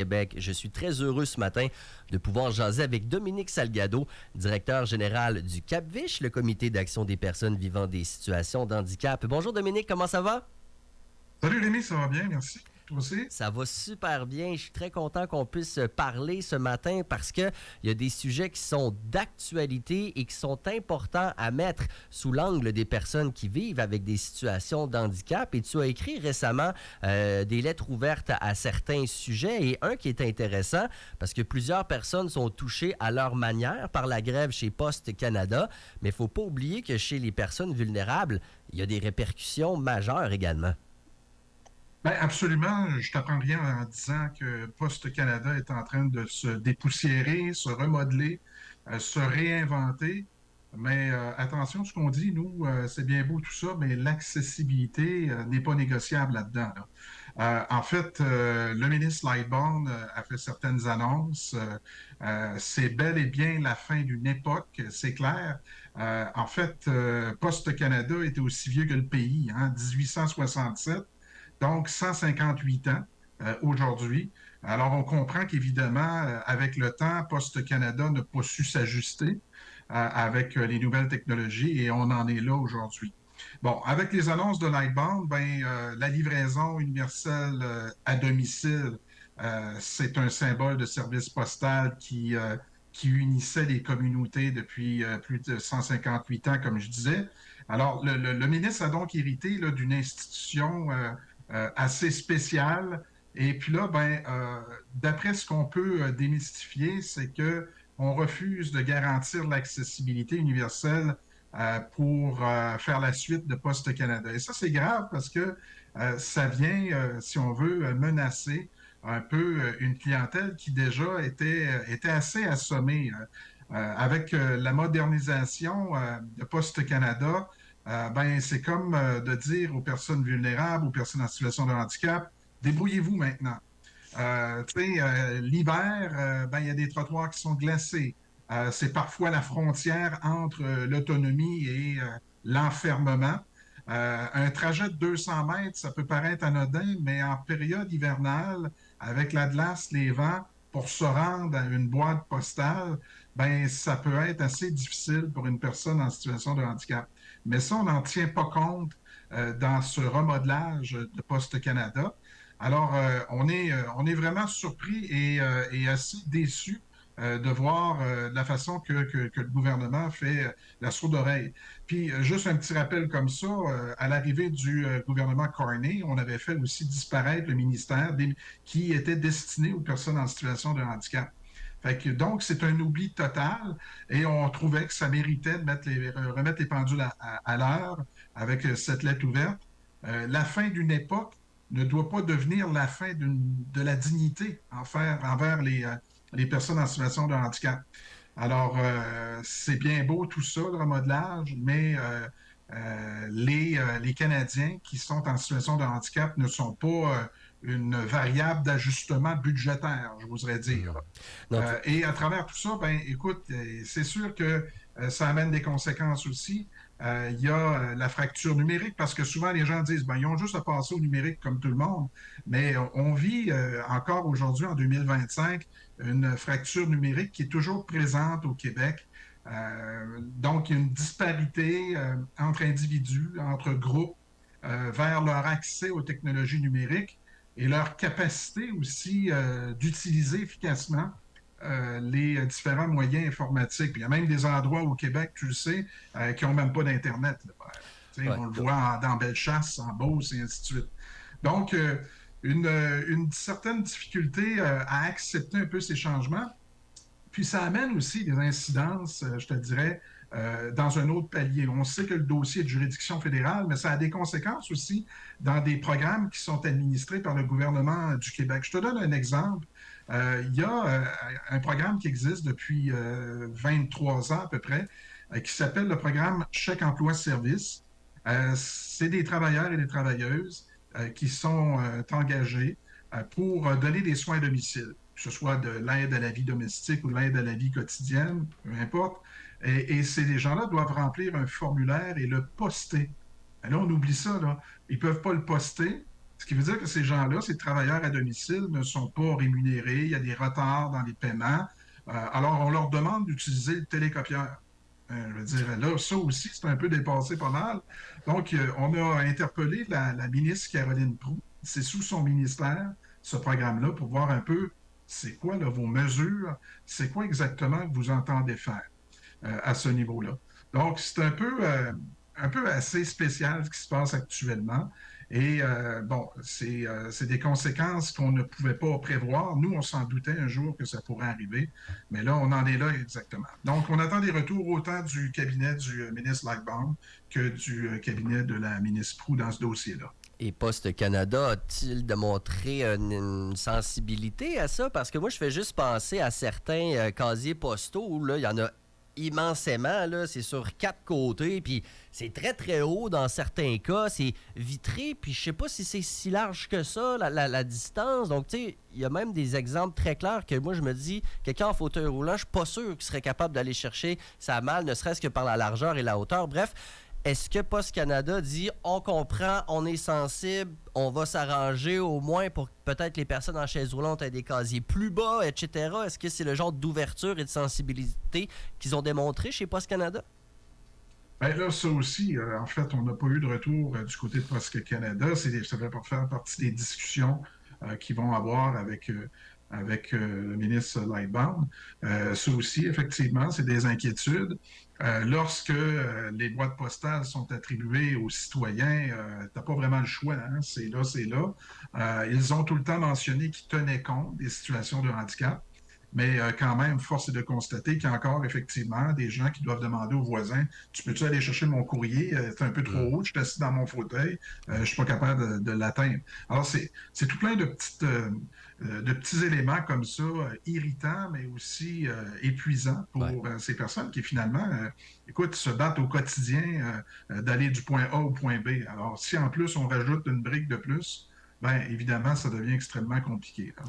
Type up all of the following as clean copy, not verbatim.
Québec. Je suis très heureux ce matin de pouvoir jaser avec Dominique Salgado, directeur général du CAPVICH, le Comité d'action des personnes vivant des situations de handicap. Bonjour Dominique, comment ça va? Salut Rémi, ça va bien, merci. Toi aussi? Ça va super bien. Je suis très content qu'on puisse parler ce matin parce qu'il y a des sujets qui sont d'actualité et qui sont importants à mettre sous l'angle des personnes qui vivent avec des situations de handicap. Et tu as écrit récemment des lettres ouvertes à certains sujets et un qui est intéressant parce que plusieurs personnes sont touchées à leur manière par la grève chez Poste Canada. Mais il ne faut pas oublier que chez les personnes vulnérables, il y a des répercussions majeures également. Ben absolument, je t'apprends rien en disant que Poste Canada est en train de se dépoussiérer, se remodeler, se réinventer. Mais attention, ce qu'on dit, nous, c'est bien beau tout ça, mais l'accessibilité n'est pas négociable là-dedans. Là. En fait, le ministre Lightbourn a fait certaines annonces. C'est bel et bien la fin d'une époque, c'est clair. En fait, Poste Canada était aussi vieux que le pays, hein, 1867. Donc 158 ans aujourd'hui. Alors, on comprend qu'évidemment, avec le temps, Poste Canada n'a pas su s'ajuster avec les nouvelles technologies et on en est là aujourd'hui. Bon, avec les annonces de Lightbound, la livraison universelle à domicile, c'est un symbole de service postal qui unissait les communautés depuis plus de 158 ans, comme je disais. Alors, le ministre a donc hérité là, d'une institution assez spéciale. Et puis là, d'après ce qu'on peut démystifier, c'est que on refuse de garantir l'accessibilité universelle pour faire la suite de Poste Canada. Et ça, c'est grave parce que ça vient, si on veut, menacer un peu une clientèle qui déjà était assez assommée. Avec la modernisation de Poste Canada, c'est comme de dire aux personnes vulnérables, aux personnes en situation de handicap, débrouillez-vous maintenant. L'hiver, il y a des trottoirs qui sont glacés. C'est parfois la frontière entre l'autonomie et l'enfermement. Un trajet de 200 mètres, ça peut paraître anodin, mais en période hivernale, avec la glace, les vents, pour se rendre à une boîte postale, ça peut être assez difficile pour une personne en situation de handicap. Mais ça, on n'en tient pas compte dans ce remodelage de Poste Canada. Alors, on est vraiment surpris et assez déçu de voir la façon que le gouvernement fait la sourde oreille. Puis, juste un petit rappel comme ça, à l'arrivée du gouvernement Carney, on avait fait aussi disparaître le ministère qui était destiné aux personnes en situation de handicap. Fait que, donc, c'est un oubli total et on trouvait que ça méritait de remettre les pendules à l'heure avec cette lettre ouverte. La fin d'une époque ne doit pas devenir la fin de la dignité envers les personnes en situation de handicap. Alors, c'est bien beau tout ça, le remodelage, mais les Canadiens qui sont en situation de handicap ne sont pas une variable d'ajustement budgétaire, je voudrais dire. Non, Et à travers tout ça, écoute, c'est sûr que ça amène des conséquences aussi. Il y a la fracture numérique parce que souvent les gens disent, ils ont juste à passer au numérique comme tout le monde. Mais on vit encore aujourd'hui, en 2025, une fracture numérique qui est toujours présente au Québec. Donc, il y a une disparité entre individus, entre groupes, vers leur accès aux technologies numériques et leur capacité aussi d'utiliser efficacement les différents moyens informatiques. Puis il y a même des endroits au Québec, tu le sais, qui n'ont même pas d'Internet. ouais. On le voit dans Bellechasse, en Beauce, et ainsi de suite. Donc, une certaine difficulté à accepter un peu ces changements. Puis ça amène aussi des incidences, je te dirais, dans un autre palier. On sait que le dossier est de juridiction fédérale, mais ça a des conséquences aussi dans des programmes qui sont administrés par le gouvernement du Québec. Je te donne un exemple. Il y a un programme qui existe depuis 23 ans à peu près, qui s'appelle le programme Chèque emploi service. C'est des travailleurs et des travailleuses qui sont engagés pour donner des soins à domicile, que ce soit de l'aide à la vie domestique ou de l'aide à la vie quotidienne, peu importe. Et ces gens-là doivent remplir un formulaire et le poster. Et là, on oublie ça, là. Ils ne peuvent pas le poster. Ce qui veut dire que ces gens-là, ces travailleurs à domicile, ne sont pas rémunérés, il y a des retards dans les paiements. Alors, on leur demande d'utiliser le télécopieur. Je veux dire, là, ça aussi, c'est un peu dépassé pas mal. Donc, on a interpellé la ministre Caroline Proulx. C'est sous son ministère, ce programme-là, pour voir un peu c'est quoi là, vos mesures, c'est quoi exactement que vous entendez faire à ce niveau-là. Donc, c'est un peu assez spécial ce qui se passe actuellement. Et bon, c'est des conséquences qu'on ne pouvait pas prévoir. Nous, on s'en doutait un jour que ça pourrait arriver, mais là, on en est là exactement. Donc, on attend des retours autant du cabinet du ministre Lightbound que du cabinet de la ministre Proulx dans ce dossier-là. Et Poste Canada a-t-il démontré une sensibilité à ça? Parce que moi, je fais juste penser à certains casiers postaux où là, il y en a immensément, là, c'est sur 4 côtés, puis c'est très très haut dans certains cas, c'est vitré, puis je sais pas si c'est si large que ça, la distance. Donc, tu sais, il y a même des exemples très clairs que moi, je me dis, quelqu'un en fauteuil roulant, je suis pas sûr qu'il serait capable d'aller chercher sa malle, ne serait-ce que par la largeur et la hauteur. Bref, est-ce que Post Canada dit on comprend, on est sensible, on va s'arranger au moins pour que peut-être les personnes en chaise roulante aient des casiers plus bas, etc. Est-ce que c'est le genre d'ouverture et de sensibilité qu'ils ont démontré chez Post Canada? Bien là, ça aussi, en fait, on n'a pas eu de retour du côté de Poste Canada. Ça fait pas faire partie des discussions qu'ils vont avoir avec le ministre Lightbound. Ça aussi, effectivement, c'est des inquiétudes. Lorsque les boîtes postales sont attribuées aux citoyens, t'as pas vraiment le choix, hein? C'est là, c'est là. Ils ont tout le temps mentionné qu'ils tenaient compte des situations de handicap. Mais quand même, force est de constater qu'il y a encore effectivement des gens qui doivent demander aux voisins, tu peux-tu aller chercher mon courrier? C'est un peu trop haut, je suis assis dans mon fauteuil, je suis pas capable de l'atteindre. Alors, c'est tout plein de petits éléments comme ça, irritants, mais aussi épuisants Ouais. pour ces personnes qui finalement, écoute, se battent au quotidien d'aller du point A au point B. Alors, si en plus on rajoute une brique de plus, bien évidemment, ça devient extrêmement compliqué, là.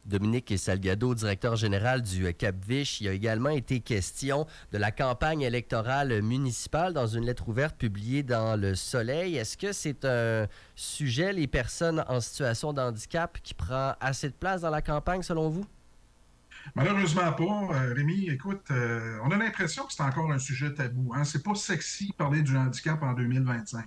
Dominique Salgado, directeur général du Cap-Vich. Il a également été question de la campagne électorale municipale dans une lettre ouverte publiée dans Le Soleil. Est-ce que c'est un sujet, les personnes en situation de handicap, qui prend assez de place dans la campagne, selon vous? Malheureusement pas. Rémi, écoute, on a l'impression que c'est encore un sujet tabou. Hein? C'est pas sexy de parler du handicap en 2025.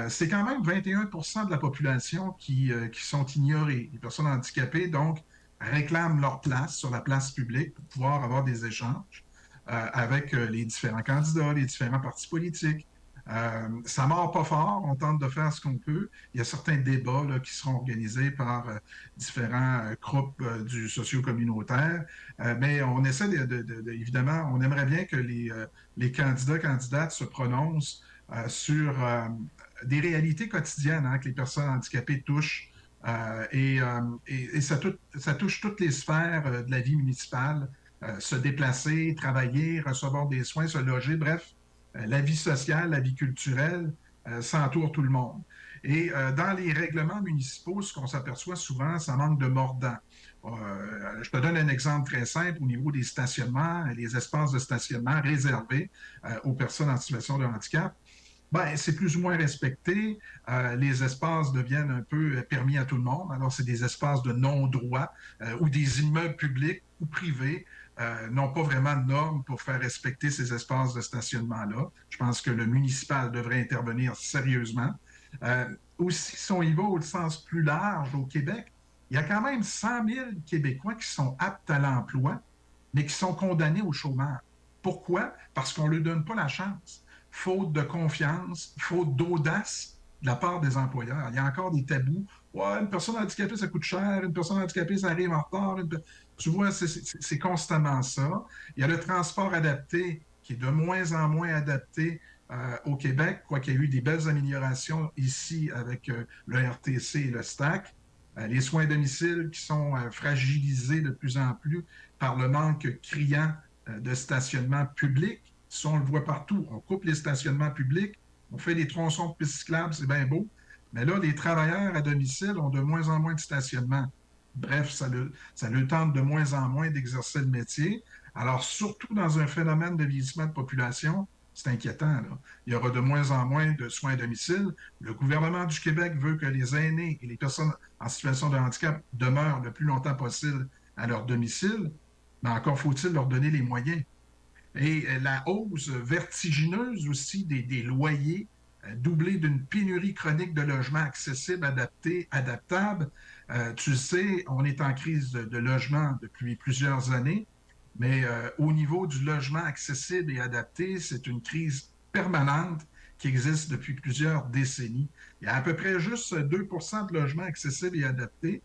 C'est quand même 21% de la population qui sont ignorées. Les personnes handicapées, donc, réclament leur place sur la place publique pour pouvoir avoir des échanges avec les différents candidats, les différents partis politiques. Ça mord pas fort, on tente de faire ce qu'on peut. Il y a certains débats là, qui seront organisés par différents groupes du socio-communautaire, mais on essaie évidemment, on aimerait bien que les candidats, candidates se prononcent sur des réalités quotidiennes hein, que les personnes handicapées touchent. Et ça touche toutes les sphères de la vie municipale, se déplacer, travailler, recevoir des soins, se loger, bref, la vie sociale, la vie culturelle, ça entoure tout le monde. Et dans les règlements municipaux, ce qu'on s'aperçoit souvent, ça manque de mordant. Je te donne un exemple très simple au niveau des stationnements, les espaces de stationnement réservés aux personnes en situation de handicap. Ben, c'est plus ou moins respecté. Les espaces deviennent un peu permis à tout le monde. Alors, c'est des espaces de non-droit ou des immeubles publics ou privés n'ont pas vraiment de normes pour faire respecter ces espaces de stationnement-là. Je pense que le municipal devrait intervenir sérieusement. Aussi, si on y va au sens plus large au Québec, il y a quand même 100 000 Québécois qui sont aptes à l'emploi, mais qui sont condamnés au chômage. Pourquoi? Parce qu'on ne leur donne pas la chance. Faute de confiance, faute d'audace de la part des employeurs. Il y a encore des tabous. Ouais, une personne handicapée, ça coûte cher. Une personne handicapée, ça arrive en retard. Tu vois, c'est constamment ça. Il y a le transport adapté qui est de moins en moins adapté au Québec, quoiqu'il y ait eu des belles améliorations ici avec le RTC et le STAC. Les soins à domicile qui sont fragilisés de plus en plus par le manque criant de stationnement public. Ça, on le voit partout. On coupe les stationnements publics, on fait des tronçons de pistes cyclables, c'est bien beau. Mais là, les travailleurs à domicile ont de moins en moins de stationnement. Bref, ça leur tente de moins en moins d'exercer le métier. Alors, surtout dans un phénomène de vieillissement de population, C'est inquiétant, là. Il y aura de moins en moins de soins à domicile. Le gouvernement du Québec veut que les aînés et les personnes en situation de handicap demeurent le plus longtemps possible à leur domicile, mais encore faut-il leur donner les moyens. Et la hausse vertigineuse aussi des loyers, doublée d'une pénurie chronique de logements accessibles, adaptés, adaptables. Tu le sais, on est en crise de logement depuis plusieurs années, mais au niveau du logement accessible et adapté, c'est une crise permanente qui existe depuis plusieurs décennies. Il y a à peu près juste 2 de logements accessibles et adaptés.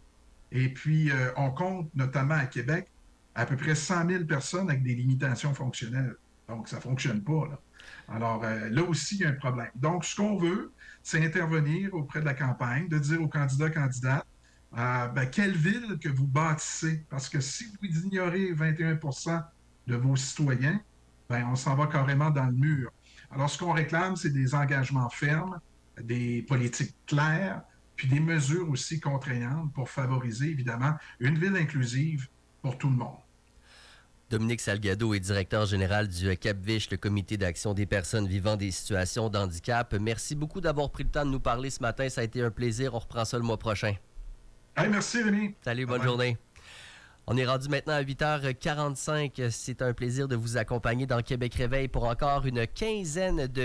Et puis, on compte, notamment à Québec, à peu près 100 000 personnes avec des limitations fonctionnelles. Donc, ça ne fonctionne pas, là. Alors, là aussi, il y a un problème. Donc, ce qu'on veut, c'est intervenir auprès de la campagne, de dire aux candidats, candidates, quelle ville que vous bâtissez. Parce que si vous ignorez 21 de vos citoyens, ben, on s'en va carrément dans le mur. Alors, ce qu'on réclame, c'est des engagements fermes, des politiques claires, puis des mesures aussi contraignantes pour favoriser, évidemment, une ville inclusive pour tout le monde. Dominique Salgado est directeur général du CAPVICH, le Comité d'action des personnes vivant des situations de handicap. Merci beaucoup d'avoir pris le temps de nous parler ce matin. Ça a été un plaisir. On reprend ça le mois prochain. Hey, merci, Rémi. Salut, Bye bonne bye. journée. On est rendu maintenant à 8h45. C'est un plaisir de vous accompagner dans Québec Réveil pour encore une quinzaine de